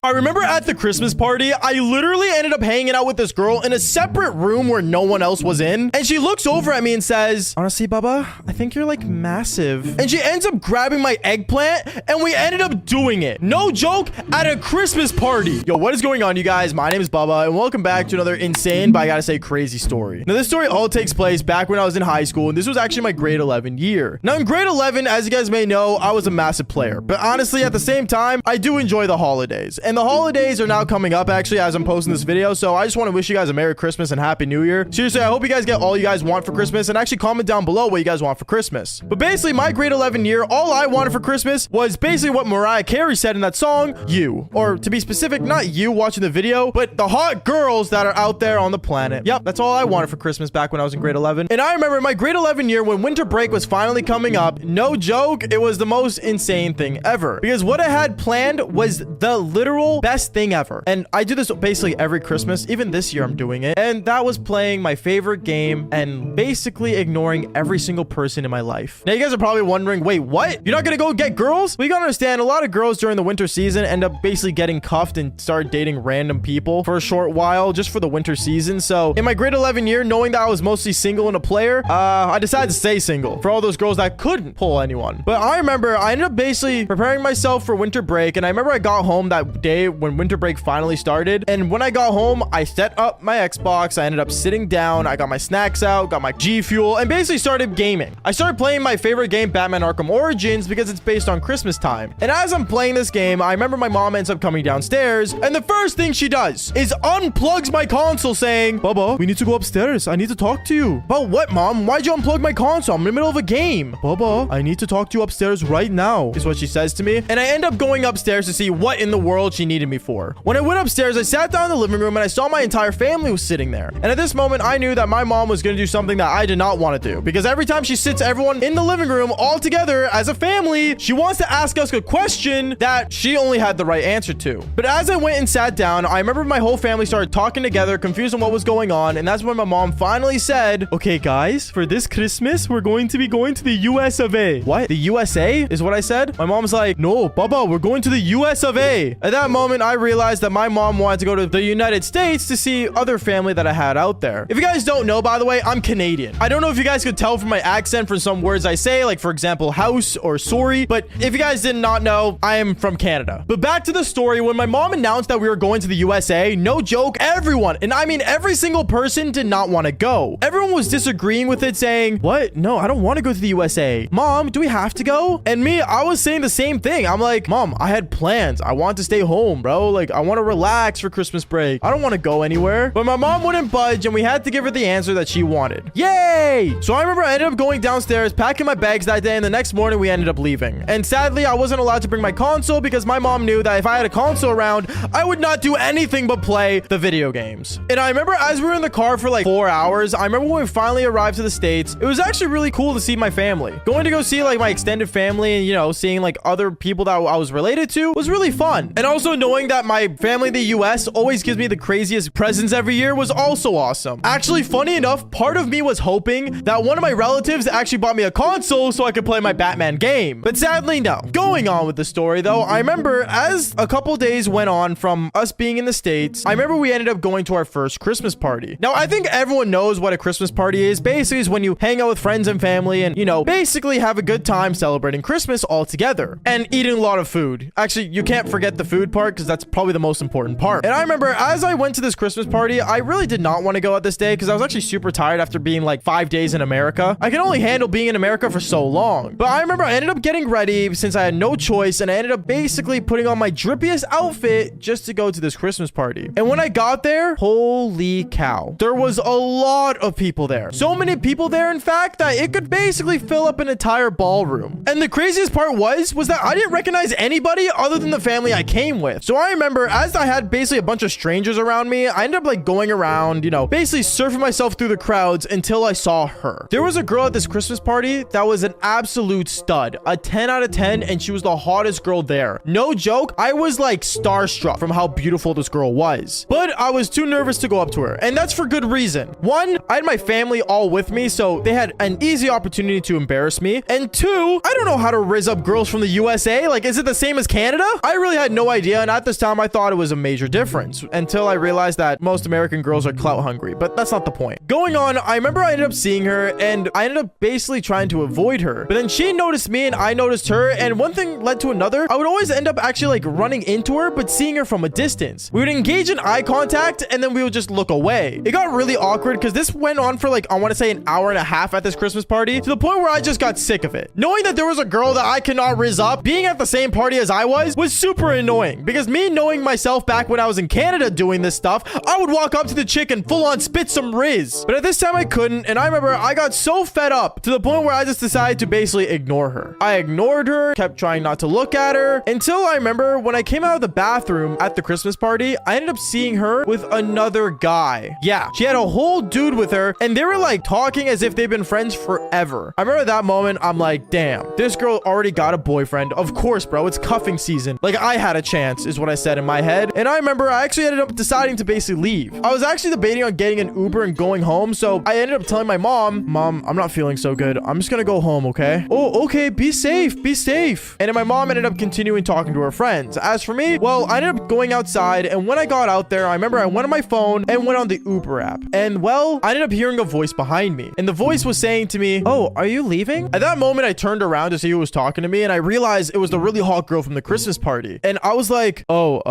I remember at the Christmas party, I literally ended up hanging out with this girl in a separate room where no one else was in. And she looks over at me and says, "Honestly, Bubba, I think you're like massive." And she ends up grabbing my eggplant and we ended up doing it. No joke, at a Christmas party. Yo, what is going on, you guys? My name is Bubba and welcome back to another insane, but I gotta say crazy story. Now, this story all takes place back when I was in high school, and this was actually my grade 11 year. Now, in grade 11, as you guys may know, I was a massive player. But honestly, at the same time, I do enjoy the holidays. And the holidays are now coming up, actually, as I'm posting this video. So I just want to wish you guys a Merry Christmas and Happy New Year. Seriously, I hope you guys get all you guys want for Christmas, and actually comment down below what you guys want for Christmas. But basically, my grade 11 year, all I wanted for Christmas was basically what Mariah Carey said in that song, You. Or to be specific, not you watching the video, but the hot girls that are out there on the planet. Yep, that's all I wanted for Christmas back when I was in grade 11. And I remember my grade 11 year when winter break was finally coming up, no joke, it was the most insane thing ever. Because what I had planned was the literal best thing ever. And I do this basically every Christmas. Even this year I'm doing it. And that was playing my favorite game and basically ignoring every single person in my life. Now you guys are probably wondering, wait, what? You're not gonna go get girls? Well, you gotta understand, a lot of girls during the winter season end up basically getting cuffed and start dating random people for a short while just for the winter season. So in my grade 11 year, knowing that I was mostly single and a player, I decided to stay single for all those girls that couldn't pull anyone. But I remember I ended up basically preparing myself for winter break. And I remember I got home that day when winter break finally started. And when I got home, I set up my Xbox. I ended up sitting down. I got my snacks out, got my G Fuel, and basically started gaming. I started playing my favorite game, Batman Arkham Origins, because it's based on Christmas time. And as I'm playing this game, I remember my mom ends up coming downstairs, and the first thing she does is unplugs my console saying, "Bubba, we need to go upstairs. I need to talk to you." "But what, Mom? Why'd you unplug my console? I'm in the middle of a game." "Bubba, I need to talk to you upstairs right now," is what she says to me. And I end up going upstairs to see what in the world she needed me for. When I went upstairs, I sat down in the living room and I saw my entire family was sitting there. And at this moment, I knew that my mom was going to do something that I did not want to do. Because every time she sits everyone in the living room all together as a family, she wants to ask us a question that she only had the right answer to. But as I went and sat down, I remember my whole family started talking together, confused on what was going on. And that's when my mom finally said, "Okay, guys, for this Christmas, we're going to be going to the US of A." "What? The USA?" is what I said. My mom's like, "No, Bubba, we're going to the US of A." At that moment, I realized that my mom wanted to go to the United States to see other family that I had out there. If you guys don't know, by the way, I'm Canadian. I don't know if you guys could tell from my accent from some words I say, like for example, house or sorry. But if you guys did not know, I am from Canada. But back to the story, when my mom announced that we were going to the USA, no joke, everyone, and I mean every single person, did not want to go. Everyone was disagreeing with it, saying, "What? No, I don't want to go to the USA. Mom, do we have to go?" And me, I was saying the same thing. I'm like, "Mom, I had plans. I want to stay home, bro. Like, I want to relax for Christmas break. I don't want to go anywhere." But my mom wouldn't budge, and we had to give her the answer that she wanted. Yay! So I remember I ended up going downstairs, packing my bags that day, and the next morning we ended up leaving. And sadly, I wasn't allowed to bring my console because my mom knew that if I had a console around, I would not do anything but play the video games. And I remember as we were in the car for like 4 hours, I remember when we finally arrived to the States, it was actually really cool to see my family. Going to go see like my extended family and, you know, seeing like other people that I was related to was really fun. And also knowing that my family in the US always gives me the craziest presents every year was also awesome. Actually, funny enough, part of me was hoping that one of my relatives actually bought me a console so I could play my Batman game. But sadly, no. Going on with the story though, I remember as a couple days went on from us being in the States, I remember we ended up going to our first Christmas party. Now, I think everyone knows what a Christmas party is. Basically, is when you hang out with friends and family and, you know, basically have a good time celebrating Christmas all together and eating a lot of food. Actually, you can't forget the food part because that's probably the most important part. And I remember as I went to this Christmas party, I really did not want to go at this day because I was actually super tired after being like 5 days in America. I can only handle being in America for so long. But I remember I ended up getting ready since I had no choice, and I ended up basically putting on my drippiest outfit just to go to this Christmas party. And when I got there, holy cow, there was a lot of people there. So many people there, in fact, that it could basically fill up an entire ballroom. And the craziest part was that I didn't recognize anybody other than the family I came with. So I remember as I had basically a bunch of strangers around me, I ended up like going around, you know, basically surfing myself through the crowds until I saw her. There was a girl at this Christmas party that was an absolute stud, a 10 out of 10, and she was the hottest girl there. No joke, I was like starstruck from how beautiful this girl was. But I was too nervous to go up to her, and that's for good reason. One, I had my family all with me, so they had an easy opportunity to embarrass me. And two, I don't know how to rizz up girls from the USA. Like, is it the same as Canada? I really had no idea, and at this time, I thought it was a major difference until I realized that most American girls are clout hungry, but that's not the point. Going on, I remember I ended up seeing her, and I ended up basically trying to avoid her, but then she noticed me, and I noticed her, and one thing led to another. I would always end up actually like running into her, but seeing her from a distance. We would engage in eye contact, and then we would just look away. It got really awkward because this went on for like, I want to say an hour and a half at this Christmas party, to the point where I just got sick of it. Knowing that there was a girl that I cannot rizz up, being at the same party as I was super annoying, because me knowing myself back when I was in Canada doing this stuff, I would walk up to the chick and full on spit some rizz. But at this time I couldn't, and I remember I got so fed up to the point where I just decided to basically ignore her. I ignored her, kept trying not to look at her, until I remember when I came out of the bathroom at the Christmas party, I ended up seeing her with another guy. Yeah, she had a whole dude with her, and they were like talking as if they've been friends forever. I remember that moment, I'm like, damn, this girl already got a boyfriend. Of course, bro, it's cuffing season. Like, I had a chance, is what I said in my head. And I remember I actually ended up deciding to basically leave. I was actually debating on getting an Uber and going home, so I ended up telling my mom, I'm not feeling so good. I'm just gonna go home, okay? Oh, okay, be safe, be safe. And then my mom ended up continuing talking to her friends. As for me, well, I ended up going outside, and when I got out there, I remember I went on my phone and went on the Uber app. And well, I ended up hearing a voice behind me, and the voice was saying to me, oh, are you leaving? At that moment, I turned around to see who was talking to me, and I realized it was the really hot girl from the Christmas party. And I was like, oh,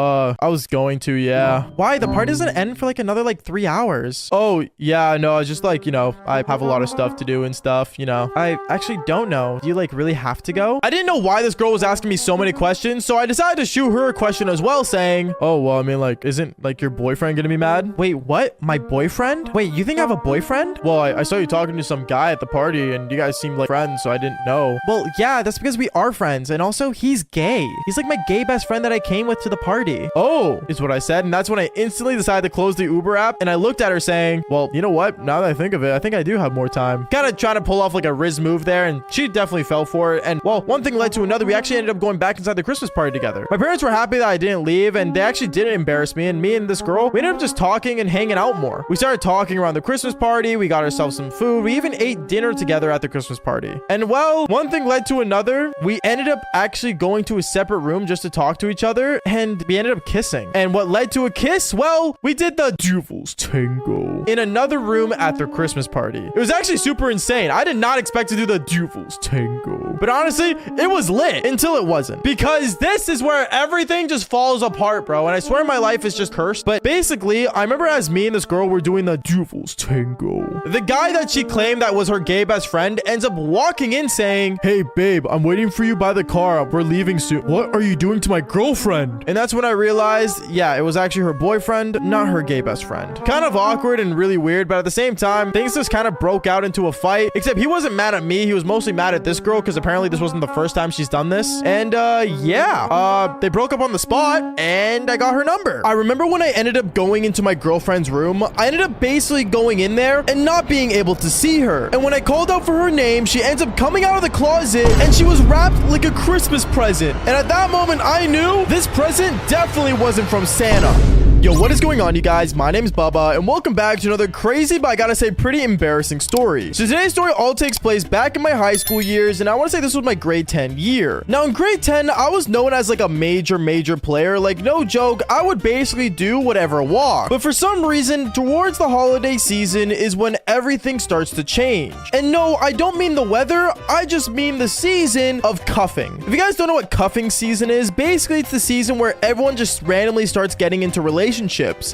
I was going to, yeah. Why? The party doesn't end for like another like 3 hours. Oh, yeah, no, I was just like, you know, I have a lot of stuff to do and stuff, you know. I actually don't know. Do you like really have to go? I didn't know why this girl was asking me so many questions, so I decided to shoot her a question as well, saying, oh, well, I mean, like, isn't like your boyfriend gonna be mad? Wait, what? My boyfriend? Wait, you think I have a boyfriend? Well, I saw you talking to some guy at the party, and you guys seemed like friends, so I didn't know. Well, yeah, that's because we are friends, and also he's gay. He's like my gay best friend that I came with to the party. Oh, is what I said, and that's when I instantly decided to close the Uber app, and I looked at her saying, well, you know what? Now that I think of it, I think I do have more time. Kind of trying to pull off like a rizz move there, and she definitely fell for it. And well, one thing led to another. We actually ended up going back inside the Christmas party together. My parents were happy that I didn't leave, and they actually didn't embarrass me. And me and this girl, we ended up just talking and hanging out more. We started talking around the Christmas party. We got ourselves some food. We even ate dinner together at the Christmas party. And well, one thing led to another. We ended up actually going to a separate room just to talk to each other, and we ended up kissing. And what led to a kiss? Well, we did the Devil's Tango in another room at their Christmas party. It was actually super insane. I did not expect to do the Devil's Tango, but honestly, it was lit until it wasn't, because this is where everything just falls apart, bro. And I swear my life is just cursed. But basically, I remember as me and this girl were doing the Devil's Tango, the guy that she claimed that was her gay best friend ends up walking in saying, hey babe, I'm waiting for you by the car. We're leaving soon. What are you doing to my girlfriend? And that's when I realized, yeah, it was actually her boyfriend, not her gay best friend. Kind of awkward and really weird, but at the same time, things just kind of broke out into a fight, except he wasn't mad at me. He was mostly mad at this girl, because apparently this wasn't the first time she's done this. And yeah, they broke up on the spot, and I got her number. I remember when I ended up going into my girlfriend's room, I ended up basically going in there and not being able to see her. And when I called out for her name, she ends up coming out of the closet, and she was wrapped like a Christmas present. And at that moment, I knew this present definitely wasn't from Santa. Yo, what is going on, you guys? My name is Bubba, and welcome back to another crazy, but I gotta say pretty embarrassing story. So today's story all takes place back in my high school years, and I want to say this was my grade 10 year. Now in grade 10, I was known as like a major player. Like, no joke, I would basically do whatever walk. But for some reason, towards the holiday season is when everything starts to change. And no, I don't mean the weather, I just mean the season of cuffing. If you guys don't know what cuffing season is, basically it's the season where everyone just randomly starts getting into relationships,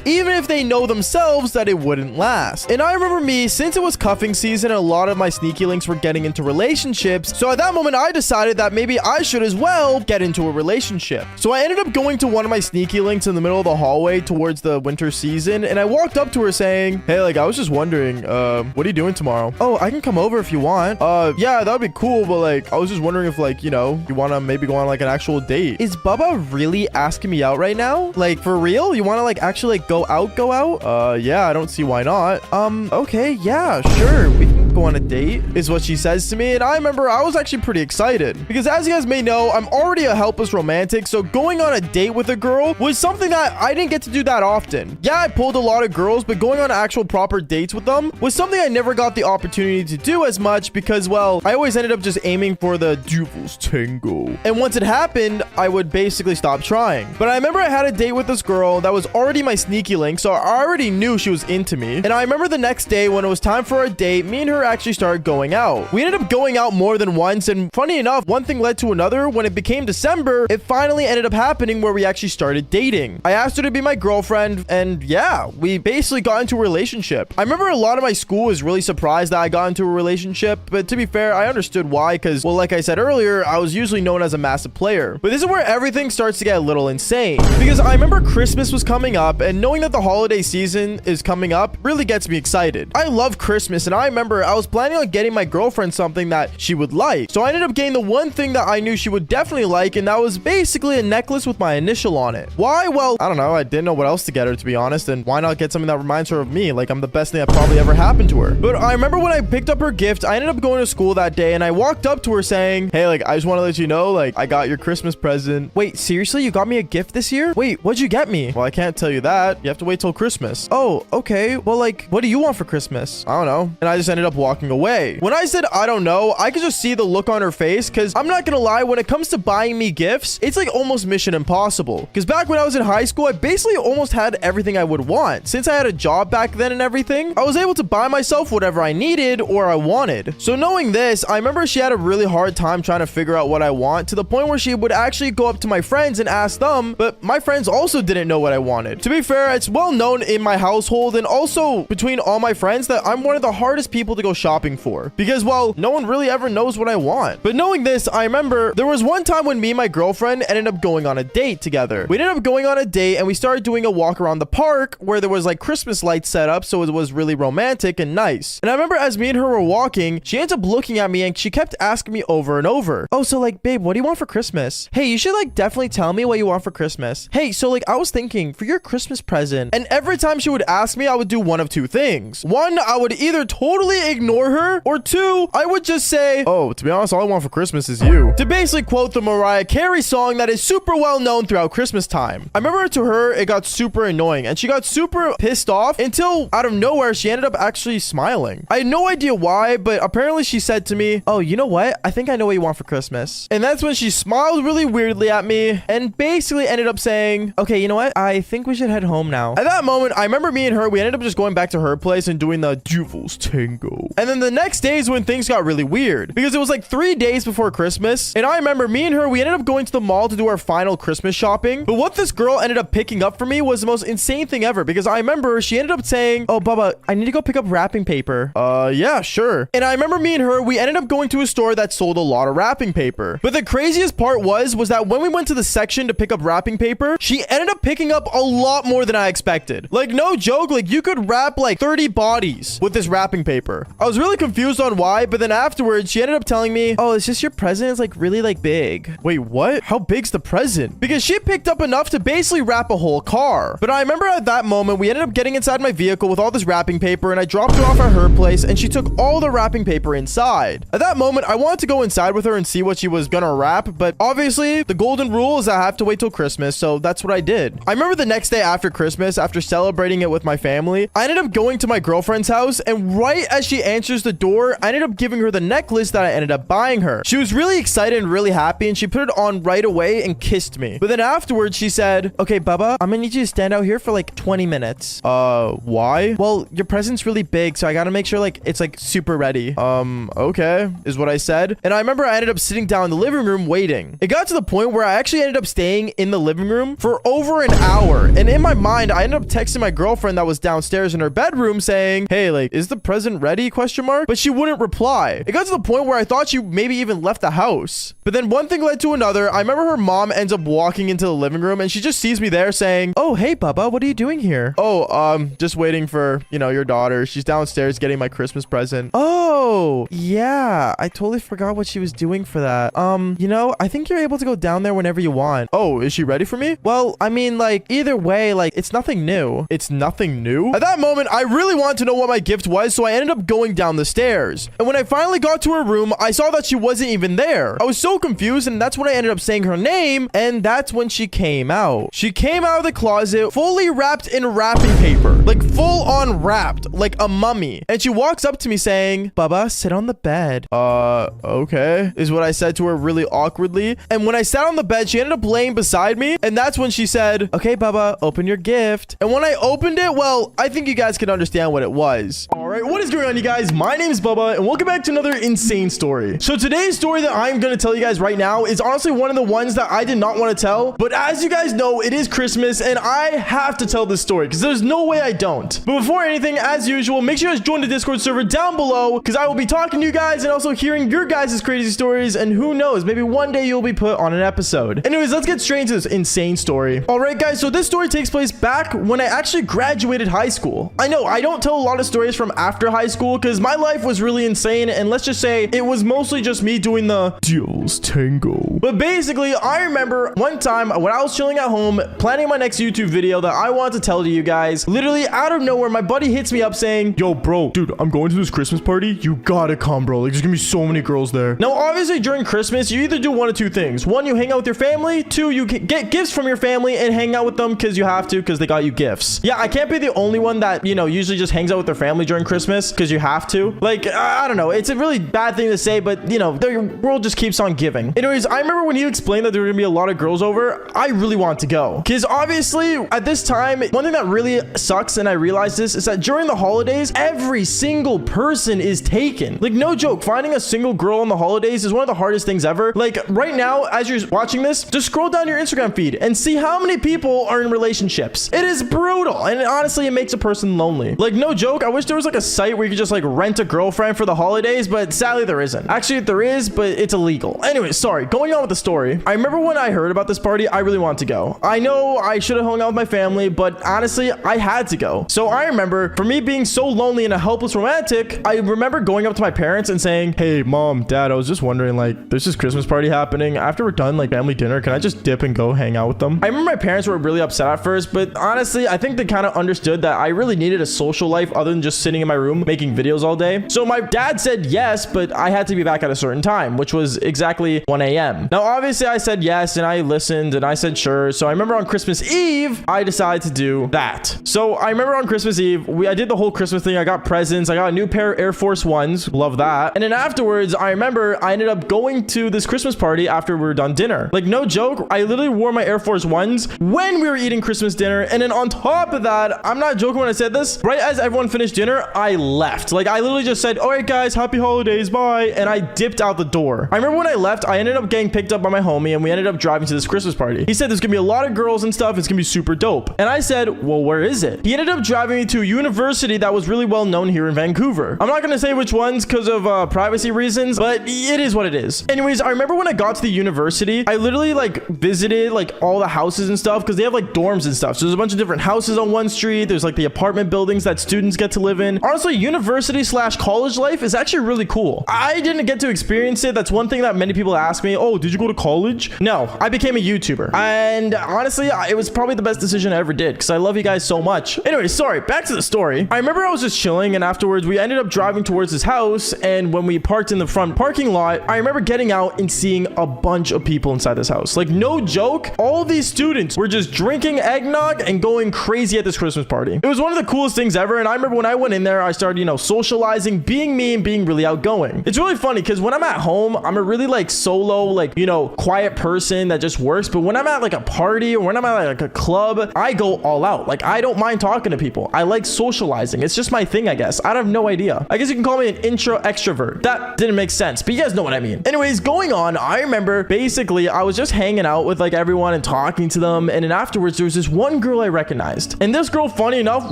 even if they know themselves that it wouldn't last. And I remember me, since it was cuffing season, a lot of my sneaky links were getting into relationships. So at that moment, I decided that maybe I should as well get into a relationship. So I ended up going to one of my sneaky links in the middle of the hallway towards the winter season, and I walked up to her saying, hey, like, I was just wondering, what are you doing tomorrow? Oh, I can come over if you want. Yeah, that would be cool, but like, I was just wondering if, like, you know, you want to maybe go on like an actual date. Is Bubba really asking me out right now? Like, for real? You want to like actually like go out? Yeah, I don't see why not. Okay, yeah, sure. We can go on a date, is what she says to me. And I remember I was actually pretty excited because, as you guys may know, I'm already a helpless romantic. So going on a date with a girl was something that I didn't get to do that often. Yeah, I pulled a lot of girls, but going on actual proper dates with them was something I never got the opportunity to do as much because, well, I always ended up just aiming for the devil's tango. And once it happened, I would basically stop trying. But I remember I had a date with this girl that was already my sneaky link, so I already knew she was into me. And I remember the next day when it was time for our date, me and her actually started going out. We ended up going out more than once, and funny enough, one thing led to another. When it became December, it finally ended up happening where we actually started dating. I asked her to be my girlfriend, and yeah, we basically got into a relationship. I remember a lot of my school was really surprised that I got into a relationship, but to be fair, I understood why, because, well, like I said earlier, I was usually known as a massive player. But this is where everything starts to get a little insane, because I remember Christmas was coming up, and knowing that the holiday season is coming up really gets me excited. I love Christmas, and I remember I was planning on getting my girlfriend something that she would like. So I ended up getting the one thing that I knew she would definitely like, and that was basically a necklace with my initial on it. Why? Well, I don't know. I didn't know what else to get her, to be honest, and why not get something that reminds her of me? Like, I'm the best thing that probably ever happened to her. But I remember when I picked up her gift, I ended up going to school that day, and I walked up to her saying, hey, like, I just want to let you know, like, I got your Christmas present. Wait, seriously? You got me a gift this year? Wait, what'd you get me? Well, I can't tell you that. You have to wait till Christmas. Oh, okay. Well, like, what do you want for Christmas? I don't know. And I just ended up walking away. When I said I don't know, I could just see the look on her face, because I'm not gonna lie, when it comes to buying me gifts, it's like almost mission impossible. Because back when I was in high school, I basically almost had everything I would want. Since I had a job back then and everything, I was able to buy myself whatever I needed or I wanted. So knowing this, I remember she had a really hard time trying to figure out what I want, to the point where she would actually go up to my friends and ask them, but my friends also didn't know what I wanted. To be fair, it's well known in my household and also between all my friends that I'm one of the hardest people to go shopping for, because, well, no one really ever knows what I want. But knowing this, I remember there was one time when me and my girlfriend ended up going on a date together. We ended up going on a date and we started doing a walk around the park where there was like Christmas lights set up, so it was really romantic and nice. And I remember as me and her were walking, she ends up looking at me and she kept asking me over and over, oh, so like, babe, what do you want for Christmas? Hey, you should like definitely tell me what you want for Christmas. Hey, so like, I was thinking for your Christmas present. And every time she would ask me, I would do one of two things. One, I would either totally ignore her, or two, I would just say, oh, to be honest, all I want for Christmas is you. To basically quote the Mariah Carey song that is super well known throughout Christmas time. I remember to her, it got super annoying and she got super pissed off until out of nowhere, she ended up actually smiling. I had no idea why, but apparently she said to me, oh, you know what? I think I know what you want for Christmas. And that's when she smiled really weirdly at me and basically ended up saying, okay, you know what? I think we should head home now. At that moment, I remember me and her, we ended up just going back to her place and doing the devil's tango. And then the next day is when things got really weird because it was like 3 days before Christmas. And I remember me and her, we ended up going to the mall to do our final Christmas shopping. But what this girl ended up picking up for me was the most insane thing ever, because I remember she ended up saying, oh, Bubba, I need to go pick up wrapping paper. Yeah, sure. And I remember me and her, we ended up going to a store that sold a lot of wrapping paper. But the craziest part was that when we went to the section to pick up wrapping paper, she ended up picking up a lot more than I expected. Like, no joke, like you could wrap like 30 bodies with this wrapping paper. I was really confused on why, but then afterwards she ended up telling me, oh, it's just your present is like really like big. Wait, what? How big's the present? Because she picked up enough to basically wrap a whole car. But I remember at that moment, we ended up getting inside my vehicle with all this wrapping paper, and I dropped it off at her place, and she took all the wrapping paper inside. At that moment, I wanted to go inside with her and see what she was gonna wrap, but obviously the golden rule is I have to wait till Christmas, so that's what I did. I remember the next day after Christmas, after celebrating it with my family, I ended up going to my girlfriend's house, and right as she answers the door, I ended up giving her the necklace that I ended up buying her. She was really excited and really happy, and she put it on right away and kissed me. But then afterwards, she said, okay, Bubba, I'm gonna need you to stand out here for like 20 minutes. Why? Well, your present's really big, so I gotta make sure like it's like super ready. Okay, is what I said. And I remember I ended up sitting down in the living room waiting. It got to the point where I actually ended up staying in the living room for over an hour. And in my mind, I ended up texting my girlfriend that was downstairs in her bedroom saying, hey, like, is the present ready? Question mark. But she wouldn't reply. It got to the point where I thought she maybe even left the house. But then one thing led to another. I remember her mom ends up walking into the living room and she just sees me there saying, oh, hey, Bubba, what are you doing here? Oh, just waiting for, you know, your daughter. She's downstairs getting my Christmas present. Oh, yeah. I totally forgot what she was doing for that. You know, I think you're able to go down there whenever you want. Oh, is she ready for me? Well, I mean, like, either way, like, it's nothing new. It's nothing new? At that moment, I really wanted to know what my gift was, so I ended up going going down the stairs. And when I finally got to her room, I saw that she wasn't even there. I was so confused, and that's when I ended up saying her name, and that's when she came out. She came out of the closet fully wrapped in wrapping paper, like full on wrapped, like a mummy. And she walks up to me saying, Bubba, sit on the bed. Okay, is what I said to her really awkwardly. And when I sat on the bed, she ended up laying beside me, and that's when she said, okay, Bubba, open your gift. And when I opened it, well, I think you guys can understand what it was. All right, what is going on, you guys? My name is Bubba, and welcome back to another insane story. So today's story that I'm going to tell you guys right now is honestly one of the ones that I did not want to tell, but as you guys know, it is Christmas, and I have to tell this story because there's no way I don't. But before anything, as usual, make sure you guys join the Discord server down below because I will be talking to you guys and also hearing your guys' crazy stories, and who knows, maybe one day you'll be put on an episode. Anyways, let's get straight into this insane story. All right, guys, so this story takes place back when I actually graduated high school. I know I don't tell a lot of stories from after high school because my life was really insane, and let's just say it was mostly just me doing the Dios Tango. But basically, I remember one time when I was chilling at home planning my next YouTube video that I wanted to tell to you guys. Literally out of nowhere, my buddy hits me up saying, yo, bro, dude, I'm going to this Christmas party. You gotta come, bro. Like, there's gonna be so many girls there. Now, obviously, during Christmas, you either do one of two things. One, you hang out with your family. Two, you get gifts from your family and hang out with them because you have to, because they got you gifts. Yeah, I can't be the only one that, you know, usually just hangs out with their family during Christmas because you have to. Like, I don't know. It's a really bad thing to say, but, you know, the world just keeps on giving. Anyways, I remember when he explained that there were gonna be a lot of girls over, I really want to go. Because obviously, at this time, one thing that really sucks, and I realized this, is that during the holidays, every single person is taken. Like, no joke, finding a single girl on the holidays is one of the hardest things ever. Like, right now, as you're watching this, just scroll down your Instagram feed and see how many people are in relationships. It is brutal, and honestly, it makes a person lonely. Like, no joke, I wish there was like a site where you could just like rent a girlfriend for the holidays, but sadly there isn't. Actually, there is, but it's illegal. Anyway, sorry, going on with the story. I remember when I heard about this party, I really wanted to go. I know I should have hung out with my family, but honestly, I had to go. So I remember, for me being so lonely and a helpless romantic, I remember going up to my parents and saying, hey, mom, dad, I was just wondering, like, there's this Christmas party happening. After we're done, like, family dinner, can I just dip and go hang out with them? I remember my parents were really upset at first, but honestly, I think they kind of understood that I really needed a social life other than just sitting in my room making videos all day. So my dad said yes, but I had to be back at a certain time, which was exactly 1 a.m. Now, obviously, I said yes, and I listened, and I said sure. So I remember on Christmas Eve, I decided to do that. So I remember on Christmas Eve, I did the whole Christmas thing. I got presents. I got a new pair of Air Force Ones. Love that. And then afterwards, I remember I ended up going to this Christmas party after we were done dinner. Like, no joke, I literally wore my Air Force Ones when we were eating Christmas dinner. And then on top of that, I'm not joking when I said this, right as everyone finished dinner, I left. Like, I literally just said, all right, guys, happy holidays, bye. And I dipped out the door. I remember when I left, I ended up getting picked up by my homie, and we ended up driving to this Christmas party. He said there's gonna be a lot of girls and stuff. It's gonna be super dope. And I said, well, where is it? He ended up driving me to a university that was really well known here in Vancouver. I'm not gonna say which ones because of privacy reasons, but it is what it is. Anyways, I remember when I got to the university, I literally like visited like all the houses and stuff because they have like dorms and stuff. So there's a bunch of different houses on one street. There's like the apartment buildings that students get to live in. Honestly, university / college life is actually really cool. I didn't get to experience it. That's one thing that many people ask me. Oh, did you go to college? No, I became a YouTuber. And honestly, it was probably the best decision I ever did because I love you guys so much. Anyway, sorry, back to the story. I remember I was just chilling, and afterwards we ended up driving towards his house, and when we parked in the front parking lot, I remember getting out and seeing a bunch of people inside this house. Like, no joke, all these students were just drinking eggnog and going crazy at this Christmas party. It was one of the coolest things ever, and I remember when I went in there, I started, you know, socializing, being me, and being really outgoing. It's really funny because when I'm at home, I'm a really like solo, like, you know, quiet person that just works, but when I'm at like a party or when I'm at like a club, I go all out. Like, I don't mind talking to people. I like socializing. It's just my thing, I guess. I have no idea. I guess you can call me an intro extrovert. That didn't make sense, but you guys know what I mean. Anyways, going on, I remember basically I was just hanging out with like everyone and talking to them, and then afterwards there was this one girl I recognized, and this girl, funny enough,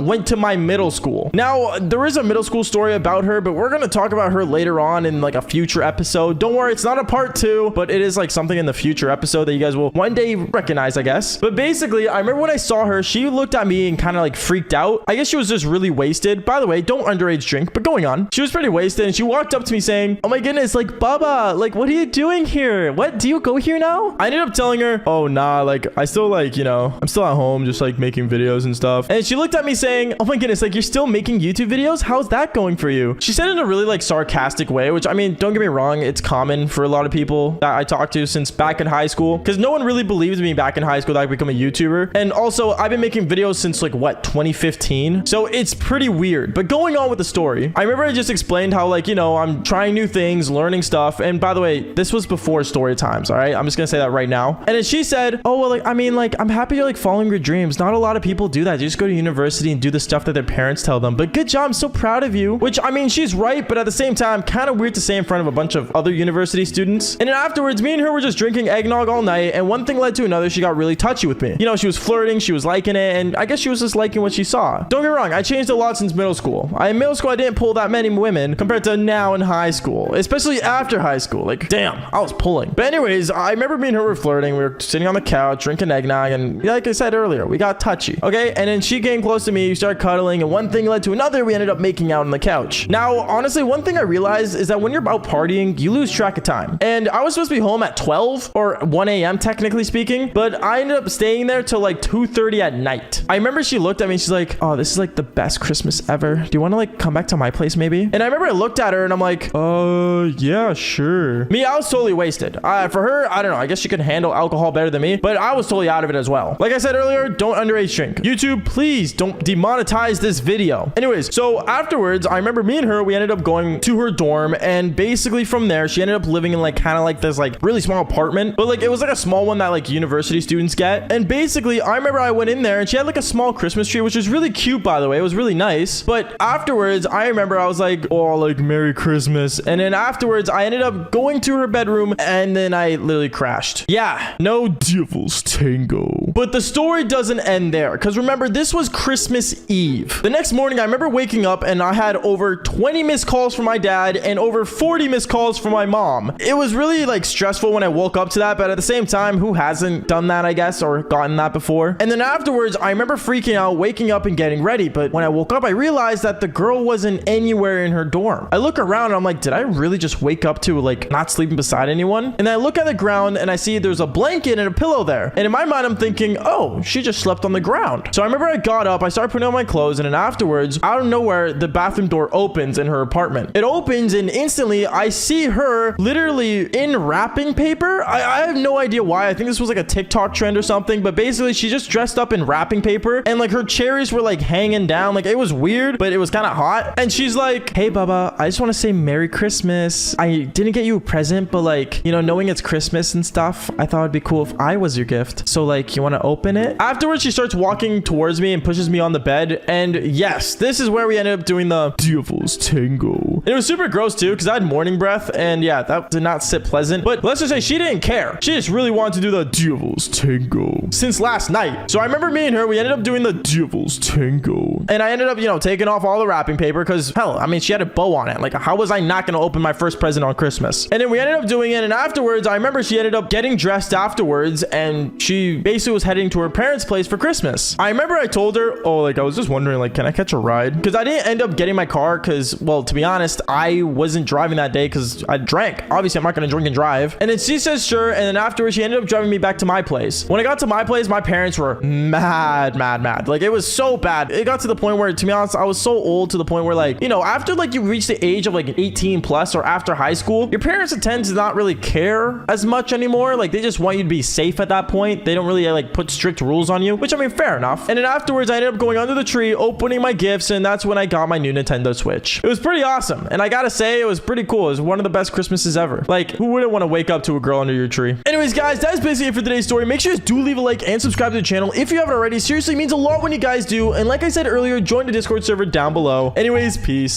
went to my middle school. Now, there is a middle school story about her, but we're gonna talk about her later on in like a future episode. Don't worry, it's not a part 2, but it is like something in the future episode that you guys will one day recognize, I guess. But basically, I remember when I saw her, she looked at me and kind of like freaked out. I guess she was just really wasted. By the way, don't underage drink, but going on. She was pretty wasted, and she walked up to me saying, oh my goodness, like, Bubba, like, what are you doing here? What, do you go here now? I ended up telling her, oh nah, like, I still like, you know, I'm still at home just like making videos and stuff. And she looked at me saying, oh my goodness, like, you're still making YouTube videos? How's that going? going for you? She said it in a really like sarcastic way, which I mean, don't get me wrong, it's common for a lot of people that I talk to since back in high school, because no one really believed me back in high school that I become a YouTuber. And also I've been making videos since like what, 2015, so it's pretty weird. But going on with the story, I remember I just explained how like, you know, I'm trying new things, learning stuff. And by the way, this was before story times. All right, I'm just gonna say that right now. And then she said, oh well, like I mean, like I'm happy you're like following your dreams. Not a lot of people do that. They just go to university and do the stuff that their parents tell them. But good job, I'm so proud of you. Which I mean, she's right, but at the same time, kind of weird to say in front of a bunch of other university students. And then afterwards, me and her were just drinking eggnog all night, and one thing led to another. She got really touchy with me. You know, she was flirting, she was liking it, and I guess she was just liking what she saw. Don't get me wrong, I changed a lot since middle school. In middle school, I didn't pull that many women compared to now in high school, especially after high school. Like, damn, I was pulling. But anyways, I remember me and her were flirting. We were sitting on the couch, drinking eggnog, and like I said earlier, we got touchy. Okay, and then she came close to me, we started cuddling, and one thing led to another. We ended up making out on the couch. Now, honestly, one thing I realized is that when you're out partying, you lose track of time. And I was supposed to be home at 12 or 1 a.m. technically speaking, but I ended up staying there till like 2:30 at night. I remember she looked at me and she's like, oh, this is like the best Christmas ever. Do you want to like come back to my place maybe? And I remember I looked at her and I'm like, yeah, sure. Me, I was totally wasted. For her, I don't know. I guess she could handle alcohol better than me, but I was totally out of it as well. Like I said earlier, don't underage drink. YouTube, please don't demonetize this video. Anyways, so afterwards, I remember me and her, we ended up going to her dorm, and basically from there, she ended up living in like kind of like this like really small apartment, but like it was like a small one that like university students get. And basically, I remember I went in there and she had like a small Christmas tree, which was really cute, by the way. It was really nice. But afterwards, I remember I was like, oh, like Merry Christmas. And then afterwards, I ended up going to her bedroom and then I literally crashed. Yeah, no devil's tango. But the story doesn't end there, because remember, this was Christmas Eve. The next morning, I remember waking up and I had over 20 missed calls from my dad and over 40 missed calls from my mom. It was really like stressful when I woke up to that, but at the same time, who hasn't done that, I guess, or gotten that before? And then afterwards, I remember freaking out, waking up and getting ready. But when I woke up, I realized that the girl wasn't anywhere in her dorm. I look around and I'm like, did I really just wake up to like not sleeping beside anyone? And then I look at the ground and I see there's a blanket and a pillow there. And in my mind, I'm thinking, oh, she just slept on the ground. So I remember I got up, I started putting on my clothes, and then afterwards, out of nowhere, the bathroom door opens in her apartment. It opens and instantly I see her literally in wrapping paper. I have no idea why. I think this was like a TikTok trend or something, but basically she just dressed up in wrapping paper and like her cherries were like hanging down. Like it was weird, but it was kind of hot. And she's like, hey Bubba, I just want to say Merry Christmas. I didn't get you a present, but like, you know, knowing it's Christmas and stuff, I thought it'd be cool if I was your gift. So like, you want to open it? Afterwards, she starts walking towards me and pushes me on the bed. And yes, this is where we ended up doing the devil's tango. And it was super gross too, because I had morning breath, and yeah, that did not sit pleasant. But let's just say she didn't care. She just really wanted to do the devil's tango since last night. So I remember me and her, we ended up doing the devil's tango. And I ended up, you know, taking off all the wrapping paper because hell, I mean, she had a bow on it. Like, how was I not going to open my first present on Christmas? And then we ended up doing it. And afterwards, I remember she ended up getting dressed afterwards, and she basically was heading to her parents' place for Christmas. I remember I told her, oh, like, I was just wondering, like, can I catch a ride? Because I didn't end up getting my car because, well, to be honest, I wasn't driving that day because I drank. Obviously, I'm not going to drink and drive. And then she says, sure. And then afterwards, she ended up driving me back to my place. When I got to my place, my parents were mad. Like, it was so bad. It got to the point where, to be honest, I was so old to the point where, like, you know, after, like, you reach the age of, like, 18 plus or after high school, your parents tend to not really care as much anymore. Like, they just want you to be safe at that point. They don't really, like, put strict rules on you, which, I mean, fair enough. And then afterwards, I ended up going under the tree, opening my gifts, and that's when I got my new Nintendo Switch. It was pretty awesome. And I gotta say, it was pretty cool. It was one of the best Christmases ever. Like, who wouldn't want to wake up to a girl under your tree? Anyways, guys, that's basically it for today's story. Make sure you do leave a like and subscribe to the channel if you haven't already. Seriously, it means a lot when you guys do. And like I said earlier, join the Discord server down below. Anyways, peace.